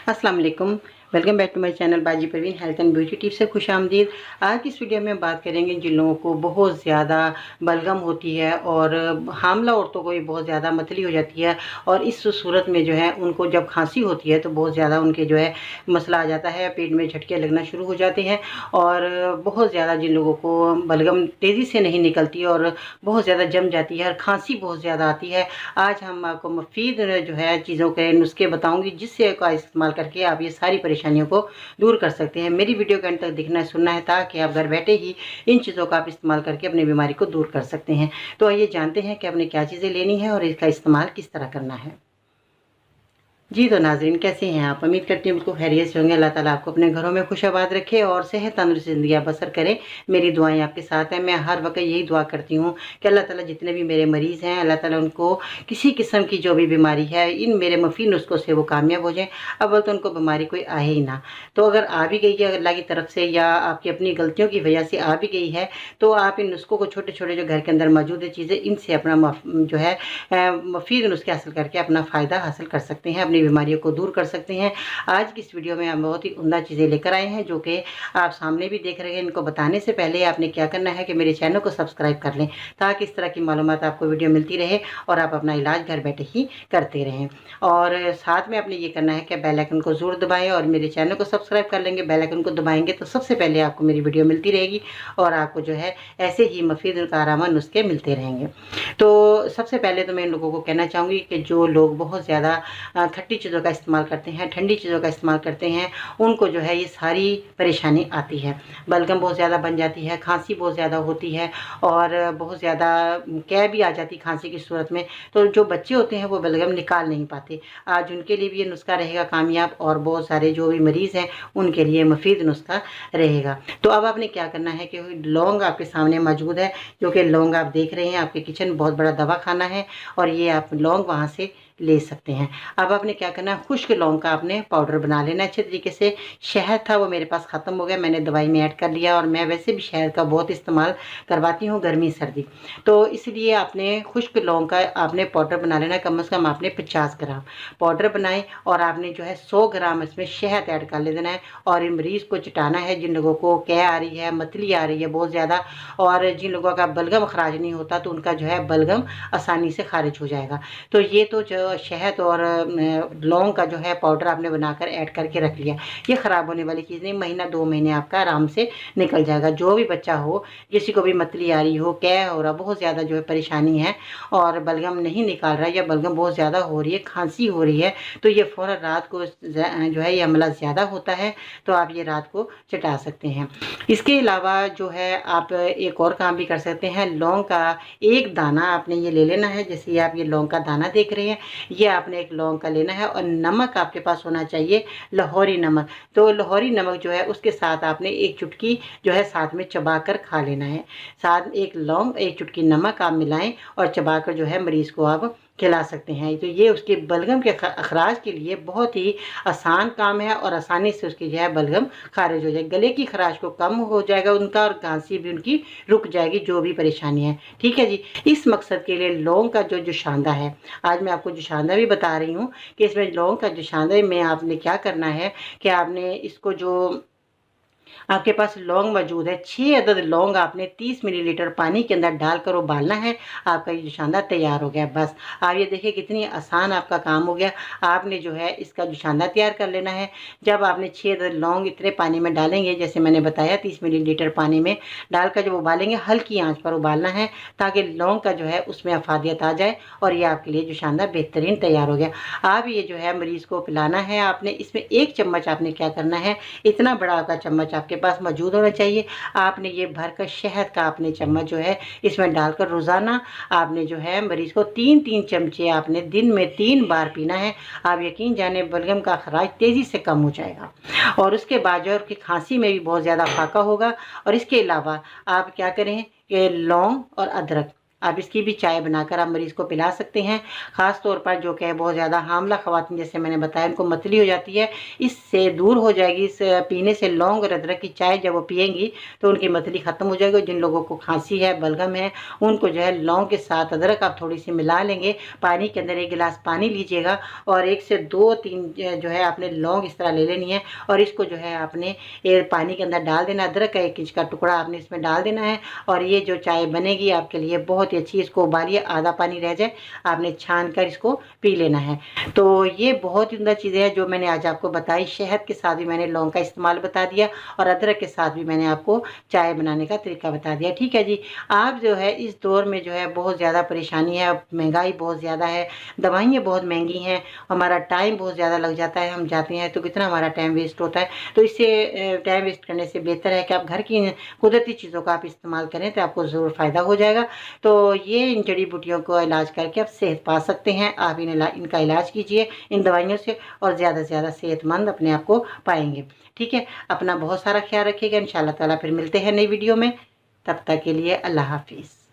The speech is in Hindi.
अस्सलाम वालेकुम। Welcome back to my channel बाजी Parveen health and beauty tips से खुश आमदीद। आज की इस वीडियो में बात करेंगे जिन लोगों को बहुत ज़्यादा बलगम होती है और हामला औरतों को ये बहुत ज़्यादा मतली हो जाती है और इस सूरत में जो है उनको जब खांसी होती है तो बहुत ज़्यादा उनके जो है मसला आ जाता है, पेट में झटके लगना शुरू हो जाते हैं। और बहुत ज़्यादा जिन लोगों को बलगम तेज़ी से नहीं निकलती और बहुत ज़्यादा जम जाती है और खांसी बहुत ज़्यादा आती है, आज हम आपको मुफीद जो है चीज़ों के नुस्खे बताऊँगी जिससे का इस्तेमाल करके आप ये सारी परेशानियों को दूर कर सकते हैं। मेरी वीडियो के अंत तक देखना है, सुनना है ताकि आप घर बैठे ही इन चीज़ों का आप इस्तेमाल करके अपनी बीमारी को दूर कर सकते हैं। तो आइए जानते हैं कि आपने क्या चीज़ें लेनी है और इसका इस्तेमाल किस तरह करना है। जी तो नाज़रीन, कैसे हैं आप? उम्मीद करती हूँ बिल्कुल खैरियत से होंगे। अल्लाह ताला आपको अपने घरों में खुशाबाद रखे और सेहत तंदुरुस्त ज़िंदगी बसर करें। मेरी दुआएं आपके साथ हैं। मैं हर वक्त यही दुआ करती हूँ कि अल्लाह ताला जितने भी मेरे मरीज़ हैं, अल्लाह ताला उनको किसी किस्म की जो भी बीमारी है, इन मेरे मुफीद नुस्खों से वो कामयाब हो जाएँ। अव्वल तो उनको बीमारी कोई आए ही ना। तो अगर आ भी गई है अल्लाह की तरफ से या आपकी अपनी गलतियों की वजह से आ भी गई है, तो आप इन नुस्खों को छोटे-छोटे जो घर के अंदर मौजूद है चीज़ें, इनसे अपना जो है मुफीद नुस्खे हासिल करके अपना फ़ायदा हासिल कर सकते हैं, अपनी बीमारियों को दूर कर सकते हैं। आज की इस वीडियो में हम बहुत ही उम्दा चीज़ें लेकर आए हैं जो कि आप सामने भी देख रहे हैं। इनको बताने से पहले आपने क्या करना है कि मेरे चैनल को सब्सक्राइब कर लें ताकि इस तरह की मालूमात आपको वीडियो मिलती रहे और आप अपना इलाज घर बैठे ही करते रहें। और साथ में आपने ये करना है कि बेल आइकन को ज़रूर दबाएँ और मेरे चैनल को सब्सक्राइब कर लेंगे। बेल आइकन को दबाएँगे तो सबसे पहले आपको मेरी वीडियो मिलती रहेगी और आपको जो है ऐसे ही मुफीद कारगर नुस्खे मिलते रहेंगे। तो सबसे पहले तो मैं इन लोगों को कहना चाहूँगी कि जो लोग बहुत ज़्यादा खट्टी चीज़ों का इस्तेमाल करते हैं, ठंडी चीज़ों का इस्तेमाल करते हैं, उनको जो है ये सारी परेशानी आती है। बलगम बहुत ज़्यादा बन जाती है, खांसी बहुत ज़्यादा होती है और बहुत ज़्यादा कै भी आ जाती है खांसी की सूरत में। तो जो बच्चे होते हैं वो बलगम निकाल नहीं पाते। आज उनके लिए भी ये नुस्खा रहेगा कामयाब और बहुत सारे जो भी मरीज़ हैं उनके लिए मुफीद नुस्खा रहेगा। तो अब आपने क्या करना है कि लौंग आपके सामने मौजूद है, जो कि लौंग आप देख रहे हैं, आपके किचन बहुत बड़ा दवाखाना है और ये आप लौंग वहाँ से ले सकते हैं। अब आपने क्या करना है, खुश्क लौंग का आपने पाउडर बना लेना अच्छे तरीके से। शहद था वो मेरे पास ख़त्म हो गया, मैंने दवाई में ऐड कर लिया और मैं वैसे भी शहद का बहुत इस्तेमाल करवाती हूँ गर्मी सर्दी, तो इसलिए आपने खुश्क लौंग का आपने पाउडर बना लेना। कम से कम आपने 50 ग्राम पाउडर बनाए और आपने जो है 100 ग्राम इसमें शहद ऐड कर ले देना है और इन मरीज़ को चटाना है जिन लोगों को कै आ रही है, मतली आ रही है बहुत ज़्यादा और जिन लोगों का बलगम खराज नहीं होता तो उनका जो है बलगम आसानी से खारिज हो जाएगा। तो ये तो जो शहद और लौंग का जो है पाउडर आपने बनाकर ऐड करके रख लिया, ये ख़राब होने वाली चीज़ नहीं, महीना 2 महीने आपका आराम से निकल जाएगा। जो भी बच्चा हो, किसी को भी मतली आ रही हो, कै हो रहा, बहुत ज़्यादा जो है परेशानी है और बलगम नहीं निकाल रहा है या बलगम बहुत ज़्यादा हो रही है, खांसी हो रही है, तो ये फ़ौरन रात को जो है ये अमला ज़्यादा होता है तो आप ये रात को चटा सकते हैं। इसके अलावा जो है आप एक और काम भी कर सकते हैं। लौंग का एक दाना आपने ये ले लेना है, जैसे ये आप ये लौंग का दाना देख रहे हैं, ये आपने एक लौंग का लेना है और नमक आपके पास होना चाहिए, लाहौरी नमक। तो लाहौरी नमक जो है उसके साथ आपने एक चुटकी जो है साथ में चबा कर खा लेना है। साथ एक लौंग, एक चुटकी नमक आप मिलाएं और चबा कर जो है मरीज़ को आप खिला सकते हैं। तो ये उसके बलगम के अखराज के लिए बहुत ही आसान काम है और आसानी से उसकी जो है बलगम खारिज हो जाएगी। गले की खराश को कम हो जाएगा उनका और खांसी भी उनकी रुक जाएगी, जो भी परेशानी है। ठीक है जी। इस मकसद के लिए लौंग का जो शांदा है, आज मैं आपको जो शांदा भी बता रही हूँ कि इसमें लौंग का जो शांदा में आपने क्या करना है कि आपने इसको जो आपके पास लौंग मौजूद है, 6 अदद लौंग आपने 30 मिलीलीटर पानी के अंदर डालकर उबालना है। आपका ये शांदा तैयार हो गया। बस आप ये देखिए कितनी आसान आपका काम हो गया। आपने जो है इसका जो शांदा तैयार कर लेना है। जब आपने 6 अदद लौंग इतने पानी में डालेंगे, जैसे मैंने बताया 30 मिलीलीटर पानी में डालकर जब उबालेंगे, हल्की आंच पर उबालना है ताकि लौंग का जो है उसमें अफादियत आ जाए और ये आपके लिए जो शानदार बेहतरीन तैयार हो गया। आप ये जो है मरीज़ को पिलाना है। आपने इसमें 1 चम्मच आपने क्या करना है, इतना बड़ा आपका चम्मच आपके पास मौजूद होना चाहिए। आपने ये भरकर शहद का आपने चम्मच जो है इसमें डालकर रोज़ाना आपने जो है मरीज़ को 3-3 चमचे आपने दिन में 3 बार पीना है। आप यकीन जाने बलगम का खराज तेज़ी से कम हो जाएगा और उसके बाद जो है उसकी खांसी में भी बहुत ज़्यादा फाका होगा। और इसके अलावा आप क्या करें कि लौंग और अदरक आप इसकी भी चाय बनाकर आप मरीज़ को पिला सकते हैं। ख़ास तौर पर जो कि बहुत ज़्यादा हामला ख़वातीन, जैसे मैंने बताया, उनको मतली हो जाती है, इससे दूर हो जाएगी। इस पीने से लौंग और अदरक की चाय जब वो पिएँगी तो उनकी मतली ख़त्म हो जाएगी। जिन लोगों को खाँसी है, बलगम है, उनको जो है लौंग के साथ अदरक आप थोड़ी-सी मिला लेंगे। पानी के अंदर 1 गिलास पानी लीजिएगा और 1 से 2-3 जो है आपने लौंग इस तरह ले लेनी है और इसको जो है आपने पानी के अंदर डाल देना। अदरक का 1 इंच का टुकड़ा आपने इसमें डाल देना है और ये जो चाय बनेगी आपके लिए बहुत ही अच्छी। इसको उबालिए, आधा पानी रह जाए, आपने छान कर इसको पी लेना है। तो ये बहुत ही उम्दा चीज़ें हैं जो मैंने आज आपको बताई। शहद के साथ भी मैंने लौंग का इस्तेमाल बता दिया और अदरक के साथ भी मैंने आपको चाय बनाने का तरीका बता दिया। ठीक है जी। आप जो है इस दौर में जो है बहुत ज़्यादा परेशानी है, महँगाई बहुत ज़्यादा है, दवाइयाँ बहुत महँगी हैं, हमारा टाइम बहुत ज़्यादा लग जाता है, हम जाते हैं तो कितना हमारा टाइम वेस्ट होता है। तो इससे टाइम वेस्ट करने से बेहतर है कि आप घर की कुदरती चीज़ों का आप इस्तेमाल करें तो आपको ज़रूर फ़ायदा हो जाएगा। तो ये इन जड़ी बूटियों को इलाज करके आप सेहत पा सकते हैं। आप इनका इलाज कीजिए इन दवाइयों से और ज़्यादा से ज़्यादा सेहतमंद अपने आप को पाएँगे। ठीक है? अपना बहुत सारा ख़्याल रखिएगा। इंशाअल्लाह ताला फिर मिलते हैं नई वीडियो में। तब तक के लिए अल्लाह हाफ़िज़।